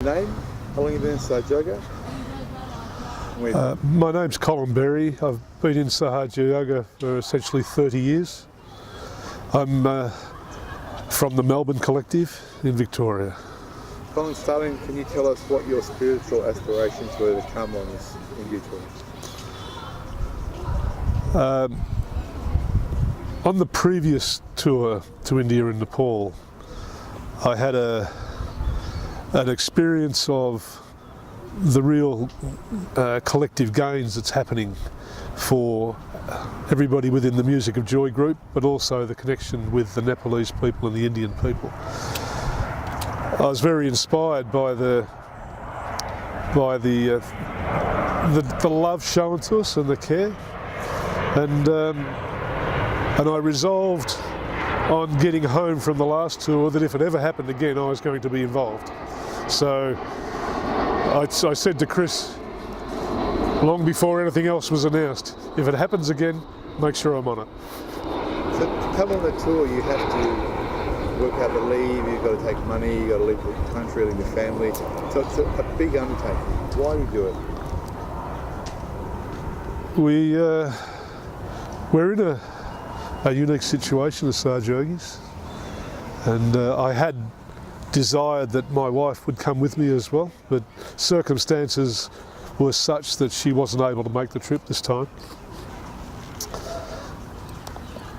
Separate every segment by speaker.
Speaker 1: Name? How long have you been in Sahaja Yoga?
Speaker 2: My name's Colin Berry. I've been in Sahaja Yoga for essentially 30 years. I'm from the Melbourne Collective in Victoria.
Speaker 1: Colin, starting, can you tell us what your spiritual aspirations were to come on this India tour?
Speaker 2: On the previous tour to India and Nepal, I had an experience of the real collective gains that's happening for everybody within the Music of Joy group, but also the connection with the Nepalese people and the Indian people. I was very inspired by the love shown to us and the care, and I resolved on getting home from the last tour that if it ever happened again, I was going to be involved. So I said to Chris, long before anything else was announced, if it happens again, make sure I'm on it.
Speaker 1: So to come on the tour, you have to work out the leave, you've got to take money, you've got to leave the country, leave your family. So it's a big undertaking. Why do you do it?
Speaker 2: We're in a unique situation as Sahaja Yogis, and I had desired that my wife would come with me as well, but circumstances were such that she wasn't able to make the trip this time.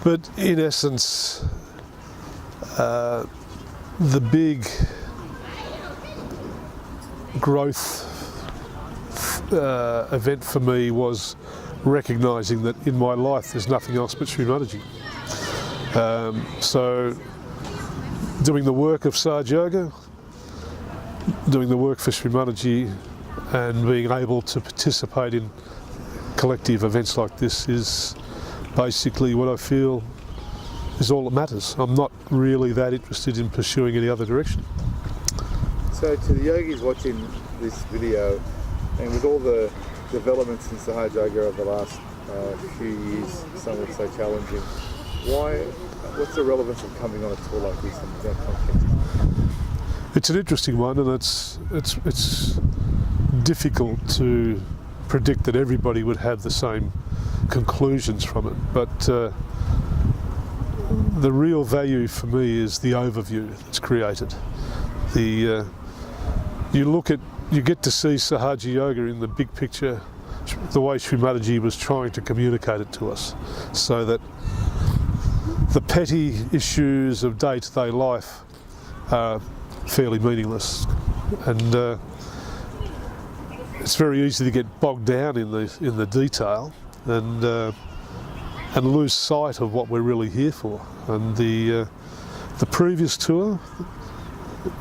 Speaker 2: But in essence, the big growth event for me was recognising that in my life there's nothing else but Sri Mataji. So doing the work of Sahaja Yoga, doing the work for Sri Mataji, and being able to participate in collective events like this is basically what I feel is all that matters. I'm not really that interested in pursuing any other direction.
Speaker 1: So to the yogis watching this video, and with all the developments in Sahaja Yoga over the last few years, some would say challenging, what's the relevance of coming on a tour like this in that context?
Speaker 2: It's an interesting one, and it's difficult to predict that everybody would have the same conclusions from it, but the real value for me is the overview that's created. You get to see Sahaja Yoga in the big picture, the way Sri Mataji was trying to communicate it to us, so that the petty issues of day-to-day life are fairly meaningless, and it's very easy to get bogged down in the detail and lose sight of what we're really here for. And the previous tour,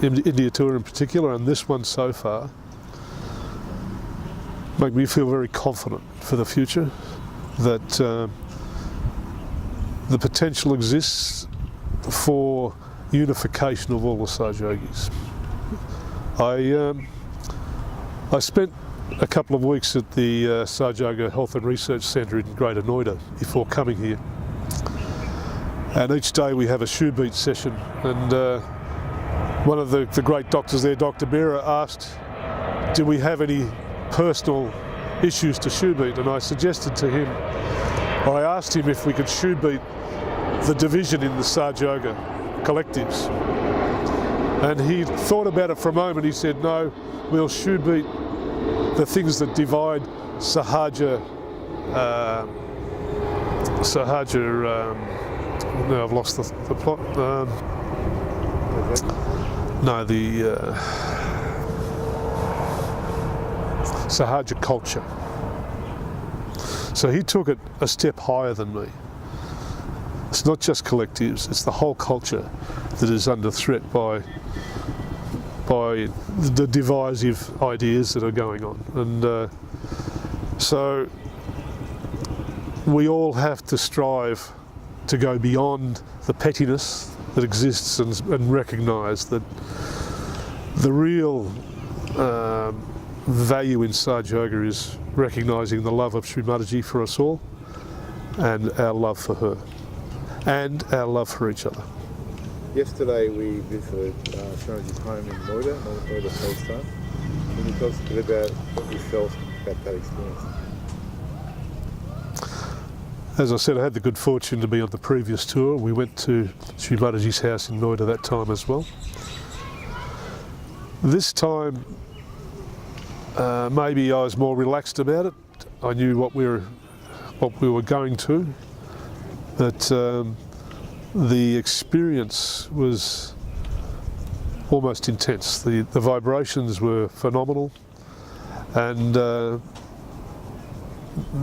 Speaker 2: India tour in particular, and this one so far, make me feel very confident for the future that the potential exists for unification of all the Sahaja Yogis. I spent a couple of weeks at the Sahaja Yoga Health and Research Centre in Greater Noida before coming here, and each day we have a shoe beat session, and one of the great doctors there, Dr. Bera, asked, do we have any personal issues to shoe beat? And I suggested to him, or I asked him if we could shoe beat the division in the Sahaja Yoga collectives. And he thought about it for a moment. He said, no, we'll shoe beat the things that divide Sahaja, no, I've lost the plot. Sahaja culture. So he took it a step higher than me. It's not just collectives, it's the whole culture that is under threat by the divisive ideas that are going on. And so we all have to strive to go beyond the pettiness that exists and recognise that the real value in Sahaja Yoga is recognising the love of Sri Mataji for us all, and our love for her, and our love for each other.
Speaker 1: Yesterday we visited Shrimaji's home in Noida, Pakistan. Can you tell us a bit about what you felt about that experience?
Speaker 2: As I said, I had the good fortune to be on the previous tour. We went to Shrimaji's house in Noida that time as well. This time, maybe I was more relaxed about it. I knew what we were going to, but the experience was almost intense. The vibrations were phenomenal, and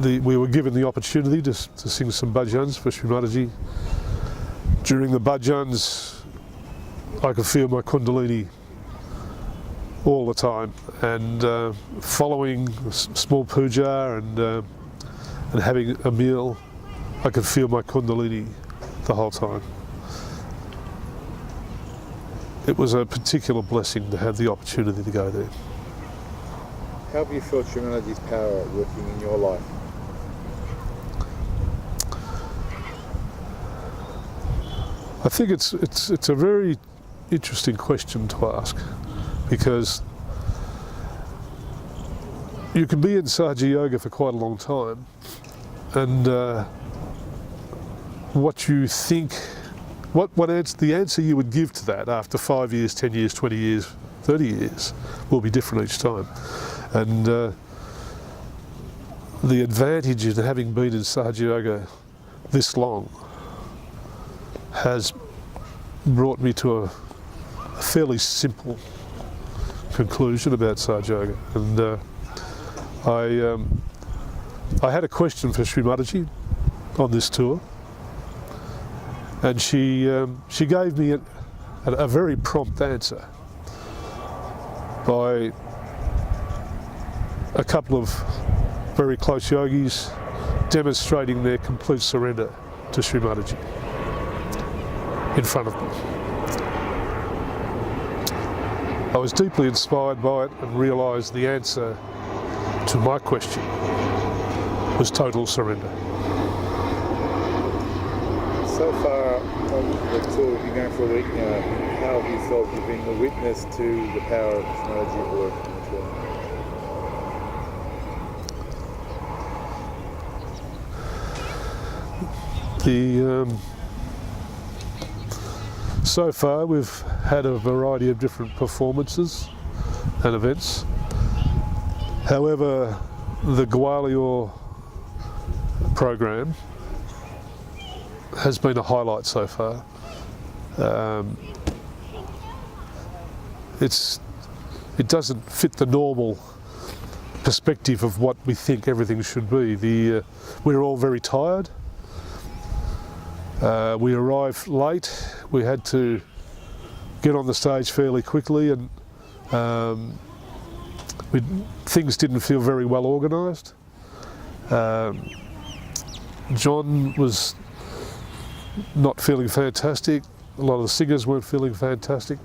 Speaker 2: we were given the opportunity to sing some bhajans for Shrimaji. During the bhajans, I could feel my kundalini all the time, and following a small puja and having a meal, I could feel my kundalini the whole time. It was a particular blessing to have the opportunity to go there.
Speaker 1: How have you felt Shrimaji's power working in your life?
Speaker 2: I think it's a very interesting question to ask, because you can be in Sahaja Yoga for quite a long time, and what you think, the answer you would give to that after 5 years, 10 years, 20 years, 30 years will be different each time. And the advantage in having been in Sahaja Yoga this long has brought me to a fairly simple conclusion about Sahaja Yoga. And I had a question for Shrimaji on this tour, and she gave me a very prompt answer by a couple of very close yogis demonstrating their complete surrender to Shrimaji in front of me. I was deeply inspired by it and realised the answer to my question was total surrender.
Speaker 1: So far on the tour, we've been going for a week now. How have you felt you've been a witness to the power of Shrimaji at work on the tour?
Speaker 2: So far we've had a variety of different performances and events. However, the Gwalior program has been a highlight so far. It doesn't fit the normal perspective of what we think everything should be. We're all very tired. We arrived late. We had to get on the stage fairly quickly, and things didn't feel very well organised. John was not feeling fantastic. A lot of the singers weren't feeling fantastic,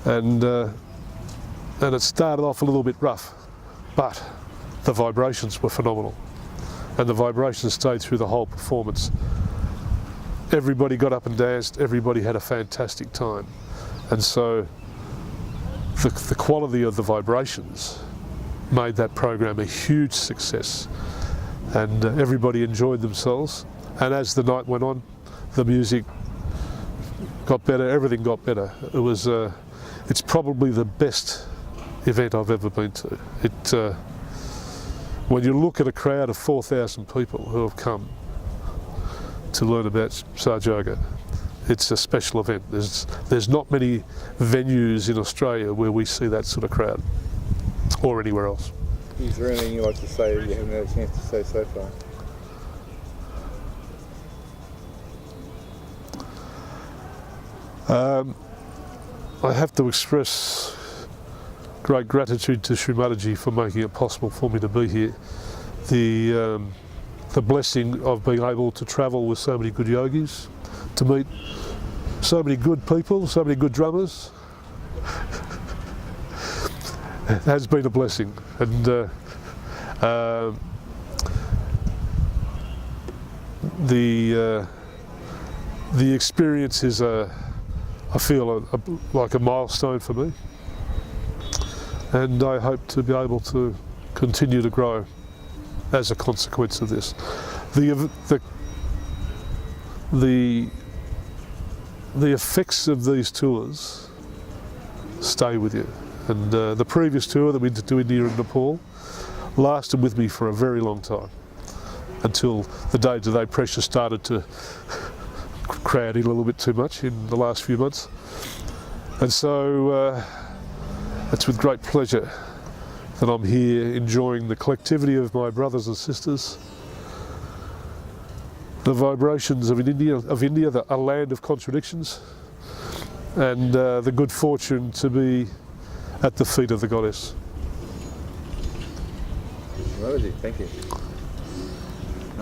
Speaker 2: and it started off a little bit rough, but the vibrations were phenomenal, and the vibrations stayed through the whole performance. Everybody got up and danced, everybody had a fantastic time. And so the quality of the vibrations made that program a huge success, and everybody enjoyed themselves. And as the night went on, the music got better, everything got better. It's probably the best event I've ever been to. When you look at a crowd of 4,000 people who have come to learn about Sahaja Yoga, it's a special event. There's not many venues in Australia where we see that sort of crowd, or anywhere else.
Speaker 1: Is there anything you'd like to say that you haven't had a chance to say so far?
Speaker 2: I have to express great gratitude to Shrimaji for making it possible for me to be here. The blessing of being able to travel with so many good yogis, to meet so many good people, so many good drummers, has been a blessing. And the experience is a I feel like a milestone for me, and I hope to be able to continue to grow as a consequence of this. The effects of these tours stay with you, and the previous tour that we did to India and Nepal lasted with me for a very long time, until the day-to-day pressure started to crowd in a little bit too much in the last few months. And so it's with great pleasure that I'm here enjoying the collectivity of my brothers and sisters, the vibrations of India, a land of contradictions, and the good fortune to be at the feet of the goddess.
Speaker 1: Well, thank you.